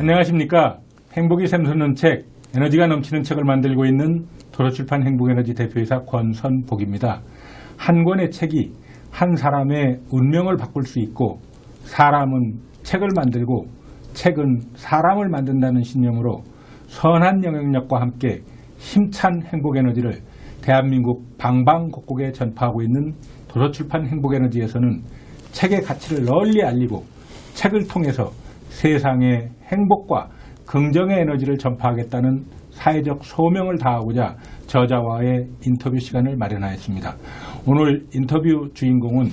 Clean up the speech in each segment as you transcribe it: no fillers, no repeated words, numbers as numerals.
안녕하십니까. 행복이 샘솟는 책, 에너지가 넘치는 책을 만들고 있는 도서출판 행복에너지 대표이사 권선복입니다. 한 권의 책이 한 사람의 운명을 바꿀 수 있고, 사람은 책을 만들고 책은 사람을 만든다는 신념으로 선한 영향력과 함께 힘찬 행복에너지를 대한민국 방방곡곡에 전파하고 있는 도서출판 행복에너지에서는 책의 가치를 널리 알리고 책을 통해서 세상의 행복과 긍정의 에너지를 전파하겠다는 사회적 소명을 다하고자 저자와의 인터뷰 시간을 마련하였습니다. 오늘 인터뷰 주인공은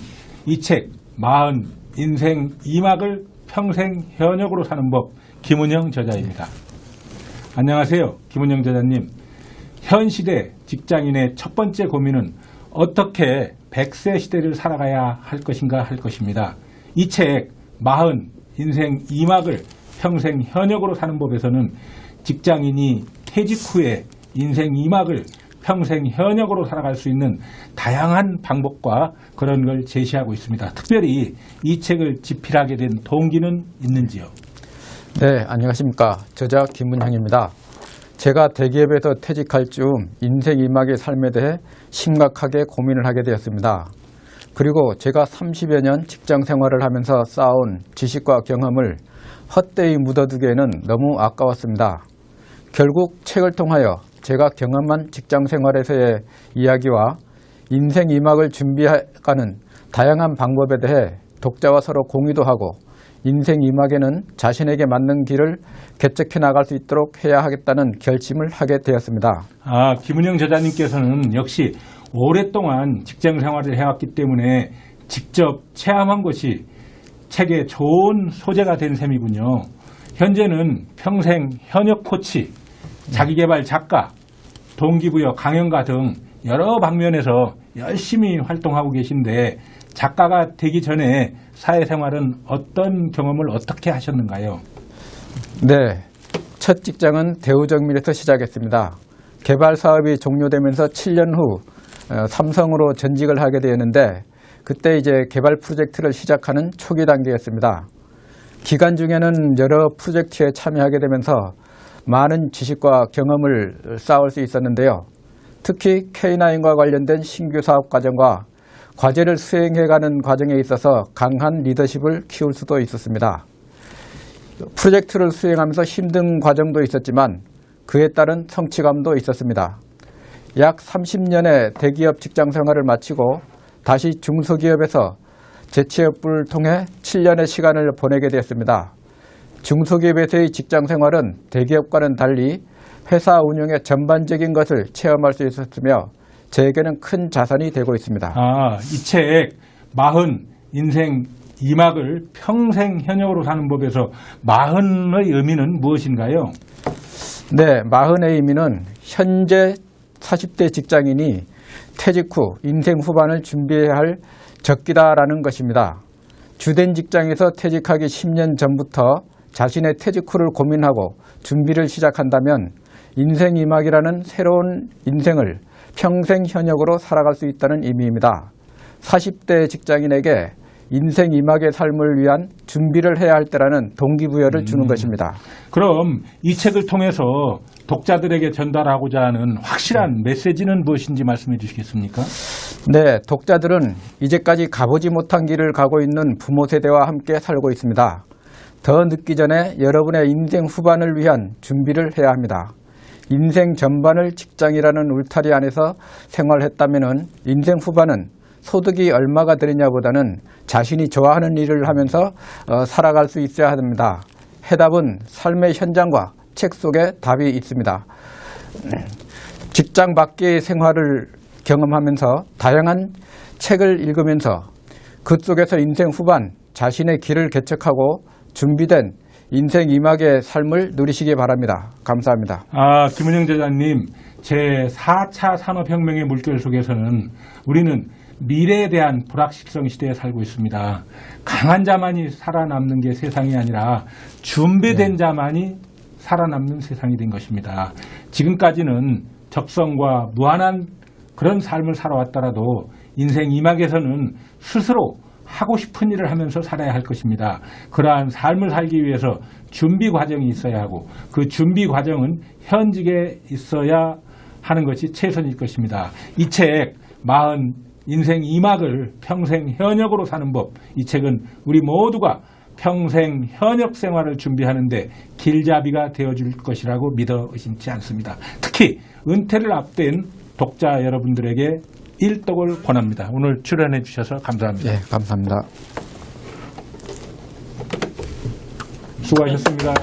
이 책 40 인생 2막을 평생 현역으로 사는 법 김은영 저자입니다. 안녕하세요. 김은영 저자님. 현 시대 직장인의 첫 번째 고민은 어떻게 100세 시대를 살아가야 할 것인가 할 것입니다. 이 책 40 인생 2막을 평생 현역으로 사는 법에서는 직장인이 퇴직 후에 인생 2막을 평생 현역으로 살아갈 수 있는 다양한 방법과 그런 걸 제시하고 있습니다. 특별히 이 책을 집필하게 된 동기는 있는지요? 네, 안녕하십니까. 저자 김은향입니다. 제가 대기업에서 퇴직할 즈음 인생 2막의 삶에 대해 심각하게 고민을 하게 되었습니다. 그리고 제가 30여 년 직장 생활을 하면서 쌓아온 지식과 경험을 헛되이 묻어두기에는 너무 아까웠습니다. 결국 책을 통하여 제가 경험한 직장 생활에서의 이야기와 인생 2막을 준비해가는 다양한 방법에 대해 독자와 서로 공유도 하고 인생 2막에는 자신에게 맞는 길을 개척해 나갈 수 있도록 해야 하겠다는 결심을 하게 되었습니다. 김은영 저자님께서는 역시 오랫동안 직장 생활을 해왔기 때문에 직접 체험한 것이 책의 좋은 소재가 된 셈이군요. 현재는 평생 현역 코치, 자기개발 작가, 동기부여 강연가 등 여러 방면에서 열심히 활동하고 계신데 작가가 되기 전에 사회생활은 어떤 경험을 어떻게 하셨는가요? 네, 첫 직장은 대우정밀에서 시작했습니다. 개발 사업이 종료되면서 7년 후 삼성으로 전직을 하게 되었는데 그때 이제 개발 프로젝트를 시작하는 초기 단계였습니다. 기간 중에는 여러 프로젝트에 참여하게 되면서 많은 지식과 경험을 쌓을 수 있었는데요. 특히 K9과 관련된 신규 사업 과정과 과제를 수행해가는 과정에 있어서 강한 리더십을 키울 수도 있었습니다. 프로젝트를 수행하면서 힘든 과정도 있었지만 그에 따른 성취감도 있었습니다. 약 30년의 대기업 직장 생활을 마치고 다시 중소기업에서 재취업을 통해 7년의 시간을 보내게 되었습니다. 중소기업에서의 직장 생활은 대기업과는 달리 회사 운영의 전반적인 것을 체험할 수 있었으며 저에게는 큰 자산이 되고 있습니다. 이 책 40 인생 2막을 평생 현역으로 사는 법에서 40의 의미는 무엇인가요? 네, 40의 의미는 현재 40대 직장인이 퇴직 후 인생 후반을 준비해야 할 적기다라는 것입니다. 주된 직장에서 퇴직하기 10년 전부터 자신의 퇴직 후를 고민하고 준비를 시작한다면 인생 2막이라는 새로운 인생을 평생 현역으로 살아갈 수 있다는 의미입니다. 40대 직장인에게 인생 2막의 삶을 위한 준비를 해야 할 때라는 동기부여를 주는 것입니다. 그럼 이 책을 통해서 독자들에게 전달하고자 하는 확실한 메시지는 무엇인지 말씀해 주시겠습니까? 네, 독자들은 이제까지 가보지 못한 길을 가고 있는 부모 세대와 함께 살고 있습니다. 더 늦기 전에 여러분의 인생 후반을 위한 준비를 해야 합니다. 인생 전반을 직장이라는 울타리 안에서 생활했다면 인생 후반은 소득이 얼마가 되느냐보다는 자신이 좋아하는 일을 하면서 살아갈 수 있어야 합니다. 해답은 삶의 현장과 책 속에 답이 있습니다. 직장 밖의 생활을 경험하면서 다양한 책을 읽으면서 그 속에서 인생 후반 자신의 길을 개척하고 준비된 인생 2막의 삶을 누리시기 바랍니다. 감사합니다. 김은영 저자님, 제4차 산업혁명의 물결 속에서는 우리는 미래에 대한 불확실성 시대에 살고 있습니다. 강한 자만이 살아남는 게 세상이 아니라 준비된 자만이 살아남는 세상이 된 것입니다. 지금까지는 적성과 무한한 그런 삶을 살아왔더라도 인생 2막에서는 스스로 하고 싶은 일을 하면서 살아야 할 것입니다. 그러한 삶을 살기 위해서 준비 과정이 있어야 하고 그 준비 과정은 현직에 있어야 하는 것이 최선일 것입니다. 이 책 40 인생 2막을 평생 현역으로 사는 법, 이 책은 우리 모두가 평생 현역 생활을 준비하는데 길잡이가 되어줄 것이라고 믿어 의심치 않습니다. 특히 은퇴를 앞둔 독자 여러분들에게 일독을 권합니다. 오늘 출연해 주셔서 감사합니다. 예, 감사합니다. 수고하셨습니다.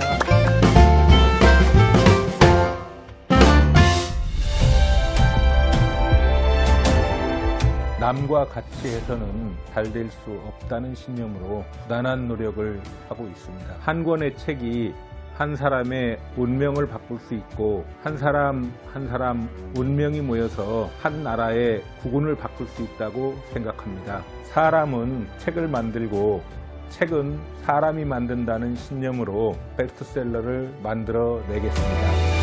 남과 같이 해서는 잘 될 수 없다는 신념으로 부단한 노력을 하고 있습니다. 한 권의 책이 한 사람의 운명을 바꿀 수 있고 한 사람 한 사람 운명이 모여서 한 나라의 국운을 바꿀 수 있다고 생각합니다. 사람은 책을 만들고 책은 사람이 만든다는 신념으로 베스트셀러를 만들어 내겠습니다.